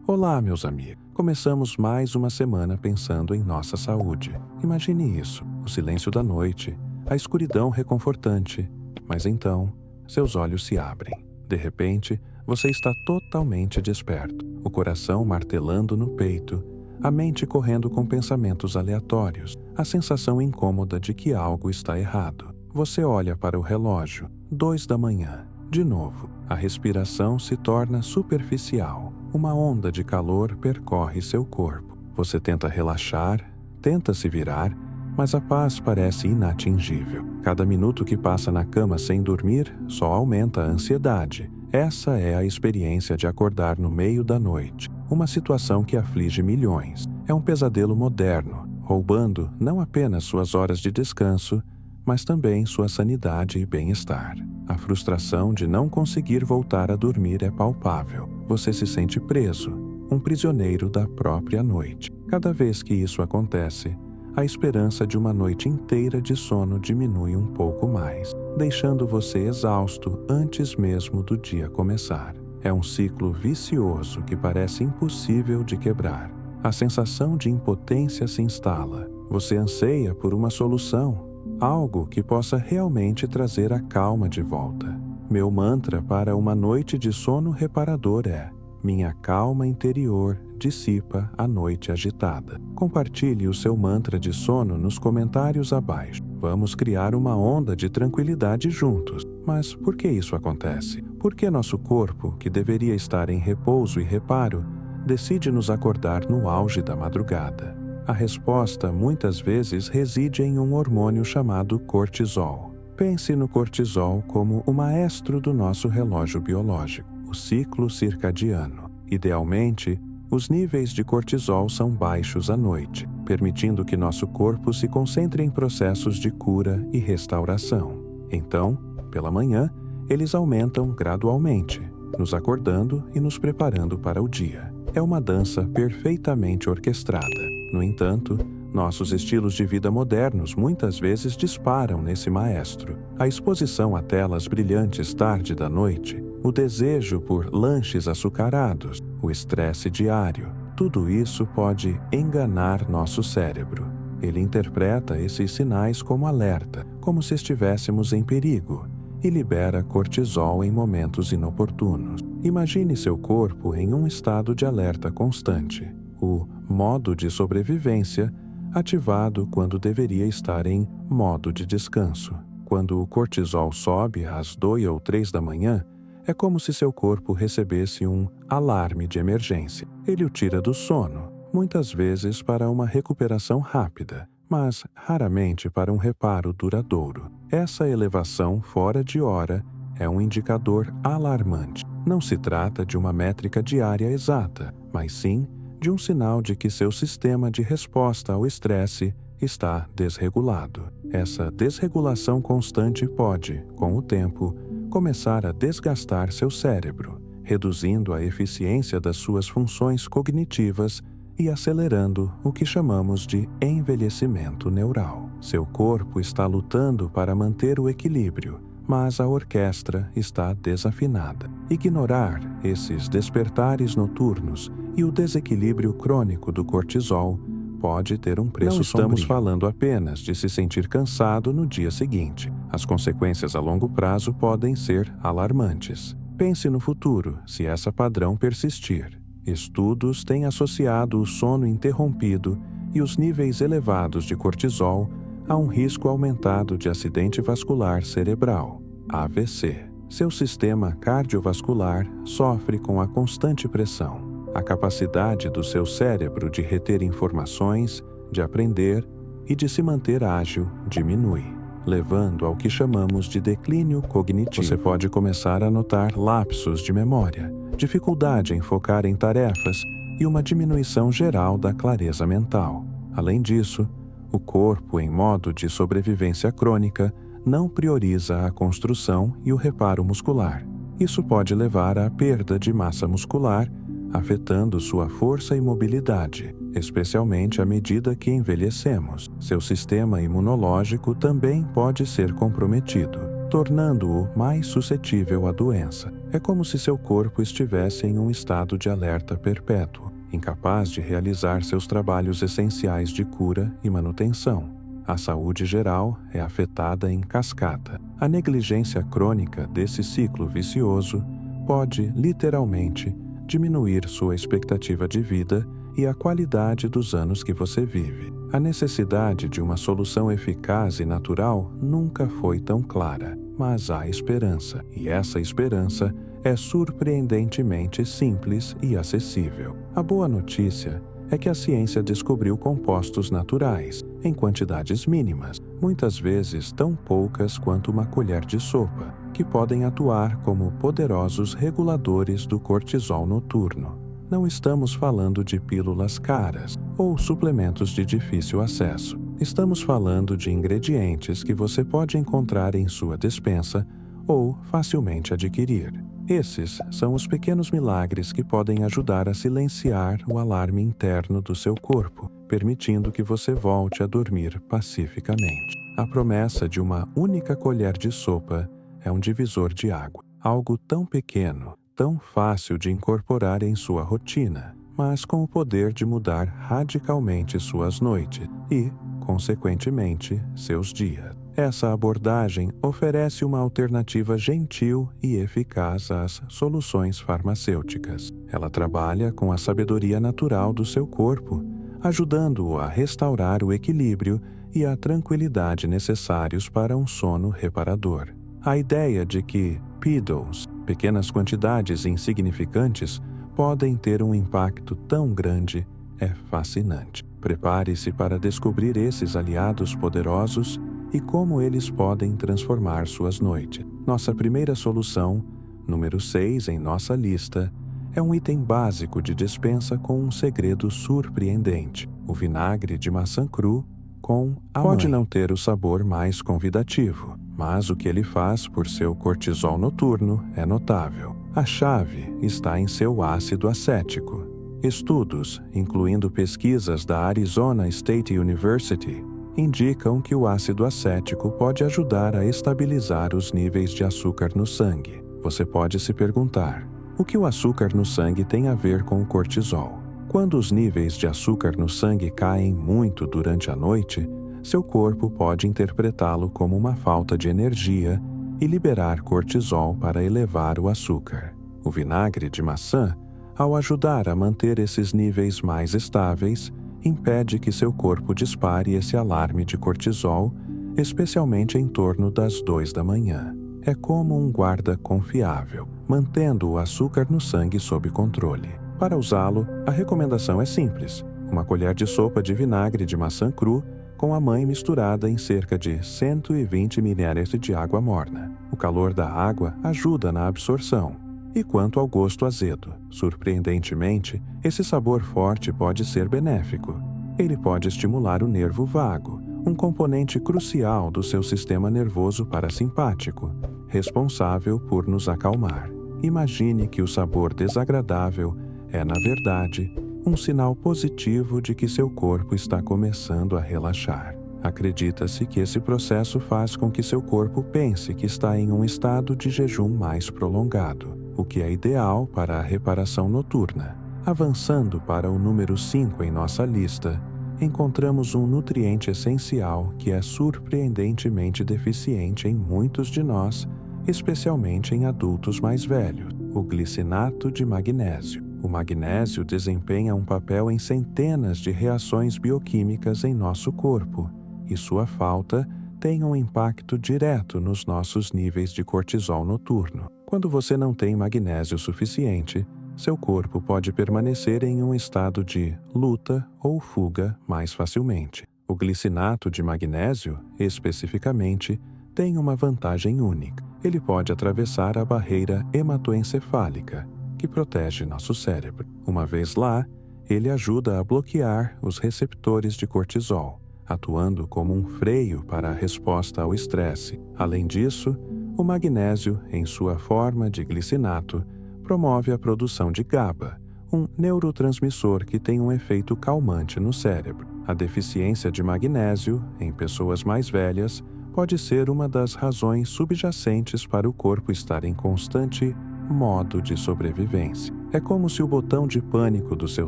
Olá, meus amigos. Começamos mais uma semana pensando em nossa saúde. Imagine isso: o silêncio da noite, a escuridão reconfortante. Mas então, seus olhos se abrem. De repente, você está totalmente desperto, o coração martelando no peito, a mente correndo com pensamentos aleatórios, a sensação incômoda de que algo está errado. Você olha para o relógio, 2 da manhã. De novo, a respiração se torna superficial. Uma onda de calor percorre seu corpo. Você tenta relaxar, tenta se virar, mas a paz parece inatingível. Cada minuto que passa na cama sem dormir só aumenta a ansiedade. Essa é a experiência de acordar no meio da noite. Uma situação que aflige milhões. É um pesadelo moderno, roubando não apenas suas horas de descanso, mas também sua sanidade e bem-estar. A frustração de não conseguir voltar a dormir é palpável. Você se sente preso, um prisioneiro da própria noite. Cada vez que isso acontece, a esperança de uma noite inteira de sono diminui um pouco mais, deixando você exausto antes mesmo do dia começar. É um ciclo vicioso que parece impossível de quebrar. A sensação de impotência se instala. Você anseia por uma solução, algo que possa realmente trazer a calma de volta. Meu mantra para uma noite de sono reparador é: minha calma interior dissipa a noite agitada. Compartilhe o seu mantra de sono nos comentários abaixo. Vamos criar uma onda de tranquilidade juntos. Mas por que isso acontece? Por que nosso corpo, que deveria estar em repouso e reparo, decide nos acordar no auge da madrugada? A resposta muitas vezes reside em um hormônio chamado cortisol. Pense no cortisol como o maestro do nosso relógio biológico, o ciclo circadiano. Idealmente, os níveis de cortisol são baixos à noite, permitindo que nosso corpo se concentre em processos de cura e restauração. Então, pela manhã, eles aumentam gradualmente, nos acordando e nos preparando para o dia. É uma dança perfeitamente orquestrada. No entanto, nossos estilos de vida modernos muitas vezes disparam nesse maestro. A exposição a telas brilhantes tarde da noite, o desejo por lanches açucarados, o estresse diário, tudo isso pode enganar nosso cérebro. Ele interpreta esses sinais como alerta, como se estivéssemos em perigo, e libera cortisol em momentos inoportunos. Imagine seu corpo em um estado de alerta constante, o modo de sobrevivência, ativado quando deveria estar em modo de descanso. Quando o cortisol sobe às 2 ou 3 da manhã, é como se seu corpo recebesse um alarme de emergência. Ele o tira do sono, muitas vezes para uma recuperação rápida, mas raramente para um reparo duradouro. Essa elevação fora de hora é um indicador alarmante. Não se trata de uma métrica diária exata, mas sim de um sinal de que seu sistema de resposta ao estresse está desregulado. Essa desregulação constante pode, com o tempo, começar a desgastar seu cérebro, reduzindo a eficiência das suas funções cognitivas e acelerando o que chamamos de envelhecimento neural. Seu corpo está lutando para manter o equilíbrio, mas a orquestra está desafinada. Ignorar esses despertares noturnos e o desequilíbrio crônico do cortisol pode ter um preço sombrio. Não estamos falando apenas de se sentir cansado no dia seguinte. As consequências a longo prazo podem ser alarmantes. Pense no futuro, se esse padrão persistir. Estudos têm associado o sono interrompido e os níveis elevados de cortisol a um risco aumentado de acidente vascular cerebral, AVC. Seu sistema cardiovascular sofre com a constante pressão. A capacidade do seu cérebro de reter informações, de aprender e de se manter ágil diminui, levando ao que chamamos de declínio cognitivo. Você pode começar a notar lapsos de memória, dificuldade em focar em tarefas e uma diminuição geral da clareza mental. Além disso, o corpo, em modo de sobrevivência crônica, não prioriza a construção e o reparo muscular. Isso pode levar à perda de massa muscular, afetando sua força e mobilidade, especialmente à medida que envelhecemos. Seu sistema imunológico também pode ser comprometido, tornando-o mais suscetível à doença. É como se seu corpo estivesse em um estado de alerta perpétuo, incapaz de realizar seus trabalhos essenciais de cura e manutenção. A saúde geral é afetada em cascata. A negligência crônica desse ciclo vicioso pode, literalmente, diminuir sua expectativa de vida e a qualidade dos anos que você vive. A necessidade de uma solução eficaz e natural nunca foi tão clara, mas há esperança, e essa esperança é surpreendentemente simples e acessível. A boa notícia é que a ciência descobriu compostos naturais, em quantidades mínimas, muitas vezes tão poucas quanto uma colher de sopa, que podem atuar como poderosos reguladores do cortisol noturno. Não estamos falando de pílulas caras ou suplementos de difícil acesso. Estamos falando de ingredientes que você pode encontrar em sua despensa ou facilmente adquirir. Esses são os pequenos milagres que podem ajudar a silenciar o alarme interno do seu corpo, permitindo que você volte a dormir pacificamente. A promessa de uma única colher de sopa é um divisor de água, algo tão pequeno, tão fácil de incorporar em sua rotina, mas com o poder de mudar radicalmente suas noites e, consequentemente, seus dias. Essa abordagem oferece uma alternativa gentil e eficaz às soluções farmacêuticas. Ela trabalha com a sabedoria natural do seu corpo, ajudando-o a restaurar o equilíbrio e a tranquilidade necessários para um sono reparador. A ideia de que pills, pequenas quantidades insignificantes, podem ter um impacto tão grande é fascinante. Prepare-se para descobrir esses aliados poderosos e como eles podem transformar suas noites. Nossa primeira solução, número 6 em nossa lista, é um item básico de despensa com um segredo surpreendente: o vinagre de maçã cru com a Pode não ter o sabor mais convidativo, mas o que ele faz por seu cortisol noturno é notável. A chave está em seu ácido acético. Estudos, incluindo pesquisas da Arizona State University, indicam que o ácido acético pode ajudar a estabilizar os níveis de açúcar no sangue. Você pode se perguntar: o que o açúcar no sangue tem a ver com o cortisol? Quando os níveis de açúcar no sangue caem muito durante a noite, seu corpo pode interpretá-lo como uma falta de energia e liberar cortisol para elevar o açúcar. O vinagre de maçã, ao ajudar a manter esses níveis mais estáveis, impede que seu corpo dispare esse alarme de cortisol, especialmente em torno das 2 da manhã. É como um guarda confiável, mantendo o açúcar no sangue sob controle. Para usá-lo, a recomendação é simples: uma colher de sopa de vinagre de maçã cru com a mãe misturada em cerca de 120 ml de água morna. O calor da água ajuda na absorção. E quanto ao gosto azedo, surpreendentemente, esse sabor forte pode ser benéfico. Ele pode estimular o nervo vago, um componente crucial do seu sistema nervoso parasimpático, responsável por nos acalmar. Imagine que o sabor desagradável é, na verdade, um sinal positivo de que seu corpo está começando a relaxar. Acredita-se que esse processo faz com que seu corpo pense que está em um estado de jejum mais prolongado, o que é ideal para a reparação noturna. Avançando para o número 5 em nossa lista, encontramos um nutriente essencial que é surpreendentemente deficiente em muitos de nós, especialmente em adultos mais velhos: o glicinato de magnésio. O magnésio desempenha um papel em centenas de reações bioquímicas em nosso corpo, e sua falta tem um impacto direto nos nossos níveis de cortisol noturno. Quando você não tem magnésio suficiente, seu corpo pode permanecer em um estado de luta ou fuga mais facilmente. O glicinato de magnésio, especificamente, tem uma vantagem única. Ele pode atravessar a barreira hematoencefálica, que protege nosso cérebro. Uma vez lá, ele ajuda a bloquear os receptores de cortisol, atuando como um freio para a resposta ao estresse. Além disso, o magnésio, em sua forma de glicinato, promove a produção de GABA, um neurotransmissor que tem um efeito calmante no cérebro. A deficiência de magnésio, em pessoas mais velhas, pode ser uma das razões subjacentes para o corpo estar em constante modo de sobrevivência. É como se o botão de pânico do seu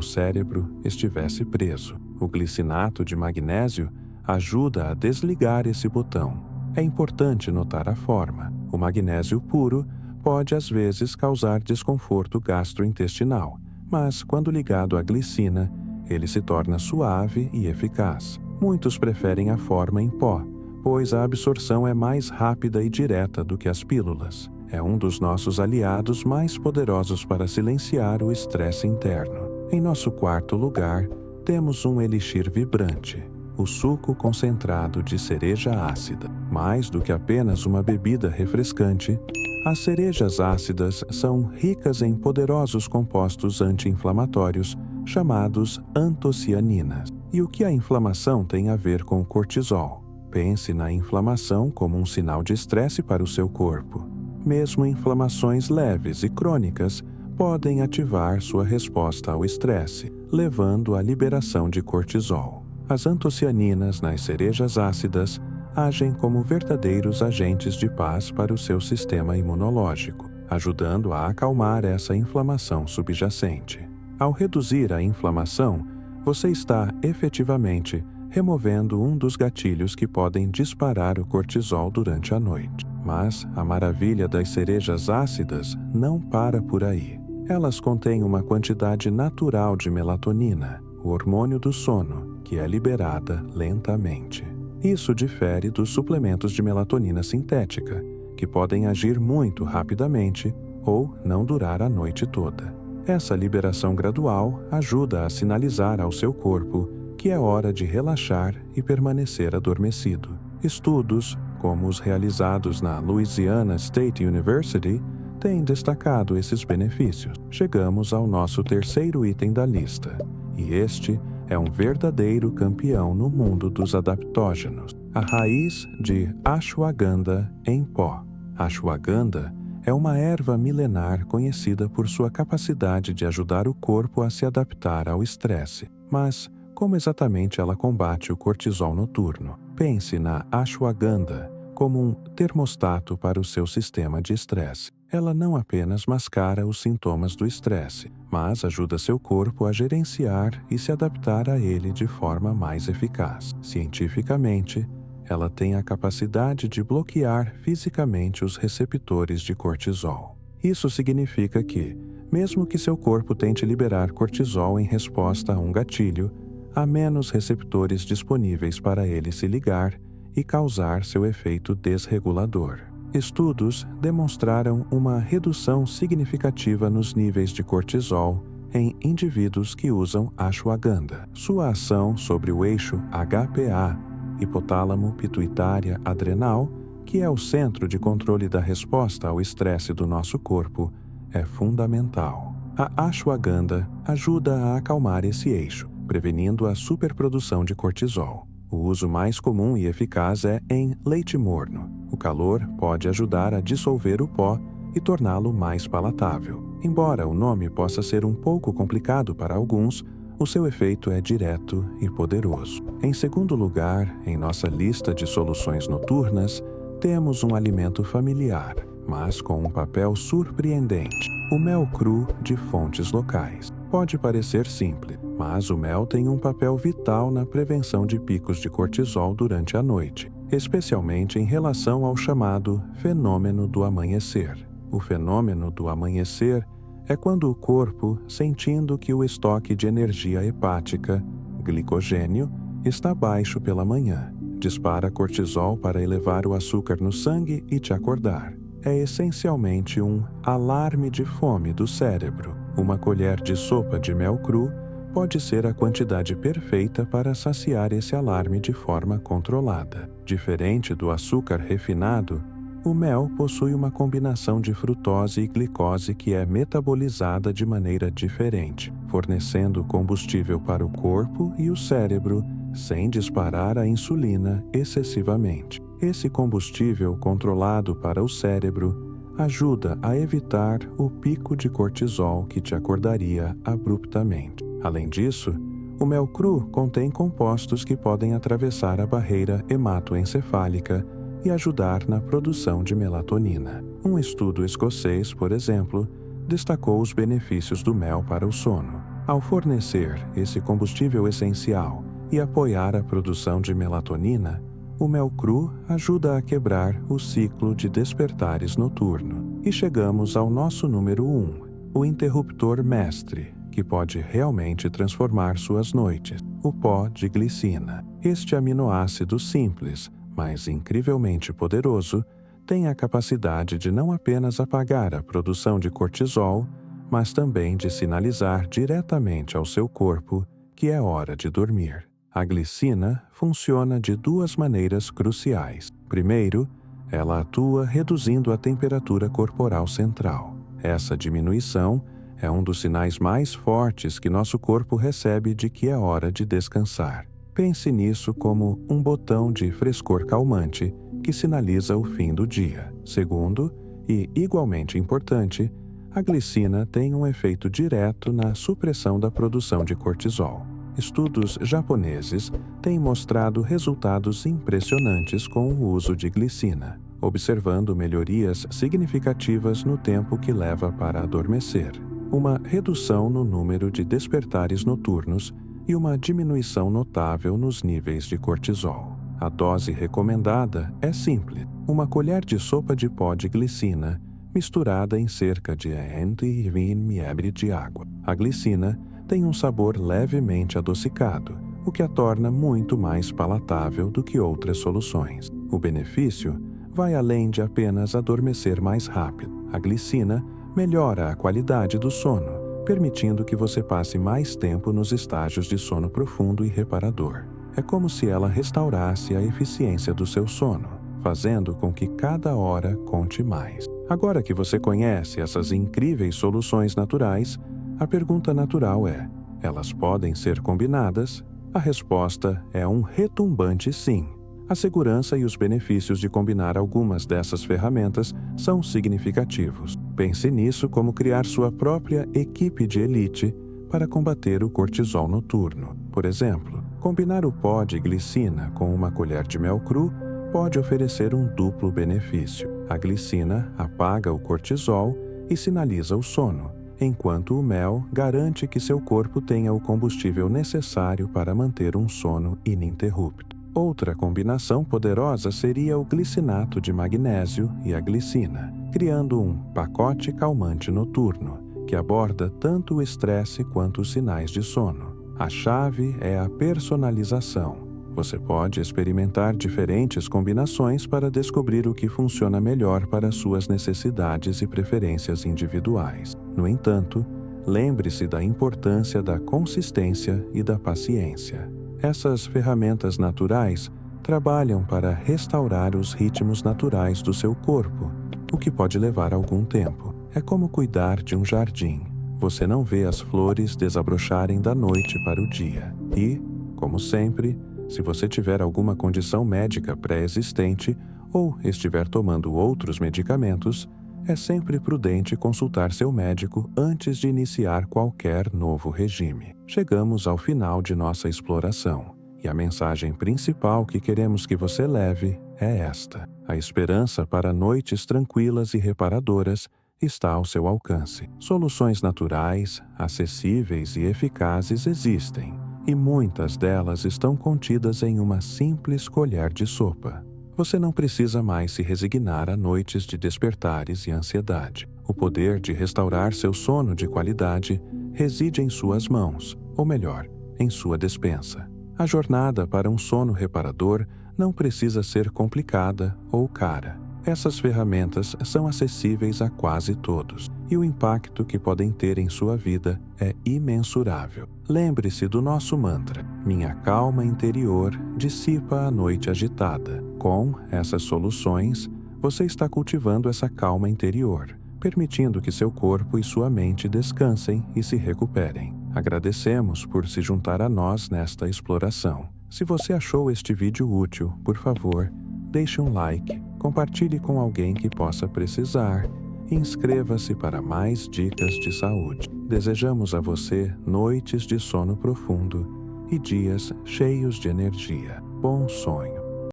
cérebro estivesse preso. O glicinato de magnésio ajuda a desligar esse botão. É importante notar a forma. O magnésio puro pode às vezes causar desconforto gastrointestinal, mas quando ligado à glicina, ele se torna suave e eficaz. Muitos preferem a forma em pó, pois a absorção é mais rápida e direta do que as pílulas. É um dos nossos aliados mais poderosos para silenciar o estresse interno. Em nosso quarto lugar, temos um elixir vibrante, o suco concentrado de cereja ácida. Mais do que apenas uma bebida refrescante, as cerejas ácidas são ricas em poderosos compostos anti-inflamatórios chamados antocianinas. E o que a inflamação tem a ver com o cortisol? Pense na inflamação como um sinal de estresse para o seu corpo. Mesmo inflamações leves e crônicas podem ativar sua resposta ao estresse, levando à liberação de cortisol. As antocianinas nas cerejas ácidas agem como verdadeiros agentes de paz para o seu sistema imunológico, ajudando a acalmar essa inflamação subjacente. Ao reduzir a inflamação, você está efetivamente removendo um dos gatilhos que podem disparar o cortisol durante a noite. Mas a maravilha das cerejas ácidas não para por aí. Elas contêm uma quantidade natural de melatonina, o hormônio do sono, que é liberada lentamente. Isso difere dos suplementos de melatonina sintética, que podem agir muito rapidamente ou não durar a noite toda. Essa liberação gradual ajuda a sinalizar ao seu corpo que é hora de relaxar e permanecer adormecido. Estudos, como os realizados na Louisiana State University, têm destacado esses benefícios. Chegamos ao nosso terceiro item da lista, e este é um verdadeiro campeão no mundo dos adaptógenos: a raiz de ashwagandha em pó. Ashwagandha é uma erva milenar conhecida por sua capacidade de ajudar o corpo a se adaptar ao estresse. Mas como exatamente ela combate o cortisol noturno? Pense na ashwagandha como um termostato para o seu sistema de estresse. Ela não apenas mascara os sintomas do estresse, mas ajuda seu corpo a gerenciar e se adaptar a ele de forma mais eficaz. Cientificamente, ela tem a capacidade de bloquear fisicamente os receptores de cortisol. Isso significa que, mesmo que seu corpo tente liberar cortisol em resposta a um gatilho, há menos receptores disponíveis para ele se ligar e causar seu efeito desregulador. Estudos demonstraram uma redução significativa nos níveis de cortisol em indivíduos que usam ashwagandha. Sua ação sobre o eixo HPA, hipotálamo pituitária adrenal, que é o centro de controle da resposta ao estresse do nosso corpo, é fundamental. A ashwagandha ajuda a acalmar esse eixo, prevenindo a superprodução de cortisol. O uso mais comum e eficaz é em leite morno. O calor pode ajudar a dissolver o pó e torná-lo mais palatável. Embora o nome possa ser um pouco complicado para alguns, o seu efeito é direto e poderoso. Em segundo lugar, em nossa lista de soluções noturnas, temos um alimento familiar, mas com um papel surpreendente: o mel cru de fontes locais. Pode parecer simples, mas o mel tem um papel vital na prevenção de picos de cortisol durante a noite, especialmente em relação ao chamado fenômeno do amanhecer. O fenômeno do amanhecer é quando o corpo, sentindo que o estoque de energia hepática, glicogênio, está baixo pela manhã, dispara cortisol para elevar o açúcar no sangue e te acordar. É essencialmente um alarme de fome do cérebro. Uma colher de sopa de mel cru pode ser a quantidade perfeita para saciar esse alarme de forma controlada. Diferente do açúcar refinado, o mel possui uma combinação de frutose e glicose que é metabolizada de maneira diferente, fornecendo combustível para o corpo e o cérebro sem disparar a insulina excessivamente. Esse combustível controlado para o cérebro ajuda a evitar o pico de cortisol que te acordaria abruptamente. Além disso, o mel cru contém compostos que podem atravessar a barreira hematoencefálica e ajudar na produção de melatonina. Um estudo escocês, por exemplo, destacou os benefícios do mel para o sono. Ao fornecer esse combustível essencial e apoiar a produção de melatonina, o mel cru ajuda a quebrar o ciclo de despertares noturno. E chegamos ao nosso número 1, o interruptor mestre, que pode realmente transformar suas noites, o pó de glicina. Este aminoácido simples, mas incrivelmente poderoso, tem a capacidade de não apenas apagar a produção de cortisol, mas também de sinalizar diretamente ao seu corpo que é hora de dormir. A glicina funciona de duas maneiras cruciais. Primeiro, ela atua reduzindo a temperatura corporal central. Essa diminuição é um dos sinais mais fortes que nosso corpo recebe de que é hora de descansar. Pense nisso como um botão de frescor calmante que sinaliza o fim do dia. Segundo, e igualmente importante, a glicina tem um efeito direto na supressão da produção de cortisol. Estudos japoneses têm mostrado resultados impressionantes com o uso de glicina, observando melhorias significativas no tempo que leva para adormecer, uma redução no número de despertares noturnos e uma diminuição notável nos níveis de cortisol. A dose recomendada é simples: uma colher de sopa de pó de glicina misturada em cerca de 120 ml de água. A glicina tem um sabor levemente adocicado, o que a torna muito mais palatável do que outras soluções. O benefício vai além de apenas adormecer mais rápido. A glicina melhora a qualidade do sono, permitindo que você passe mais tempo nos estágios de sono profundo e reparador. É como se ela restaurasse a eficiência do seu sono, fazendo com que cada hora conte mais. Agora que você conhece essas incríveis soluções naturais, a pergunta natural é: elas podem ser combinadas? A resposta é um retumbante sim. A segurança e os benefícios de combinar algumas dessas ferramentas são significativos. Pense nisso como criar sua própria equipe de elite para combater o cortisol noturno. Por exemplo, combinar o pó de glicina com uma colher de mel cru pode oferecer um duplo benefício. A glicina apaga o cortisol e sinaliza o sono, enquanto o mel garante que seu corpo tenha o combustível necessário para manter um sono ininterrupto. Outra combinação poderosa seria o glicinato de magnésio e a glicina, criando um pacote calmante noturno, que aborda tanto o estresse quanto os sinais de sono. A chave é a personalização. Você pode experimentar diferentes combinações para descobrir o que funciona melhor para suas necessidades e preferências individuais. No entanto, lembre-se da importância da consistência e da paciência. Essas ferramentas naturais trabalham para restaurar os ritmos naturais do seu corpo, o que pode levar algum tempo. É como cuidar de um jardim. Você não vê as flores desabrocharem da noite para o dia. E, como sempre, se você tiver alguma condição médica pré-existente ou estiver tomando outros medicamentos, é sempre prudente consultar seu médico antes de iniciar qualquer novo regime. Chegamos ao final de nossa exploração, e a mensagem principal que queremos que você leve é esta: a esperança para noites tranquilas e reparadoras está ao seu alcance. Soluções naturais, acessíveis e eficazes existem, e muitas delas estão contidas em uma simples colher de sopa. Você não precisa mais se resignar a noites de despertares e ansiedade. O poder de restaurar seu sono de qualidade reside em suas mãos, ou melhor, em sua despensa. A jornada para um sono reparador não precisa ser complicada ou cara. Essas ferramentas são acessíveis a quase todos, e o impacto que podem ter em sua vida é imensurável. Lembre-se do nosso mantra: minha calma interior dissipa a noite agitada. Com essas soluções, você está cultivando essa calma interior, permitindo que seu corpo e sua mente descansem e se recuperem. Agradecemos por se juntar a nós nesta exploração. Se você achou este vídeo útil, por favor, deixe um like, compartilhe com alguém que possa precisar e inscreva-se para mais dicas de saúde. Desejamos a você noites de sono profundo e dias cheios de energia. Bom sonho!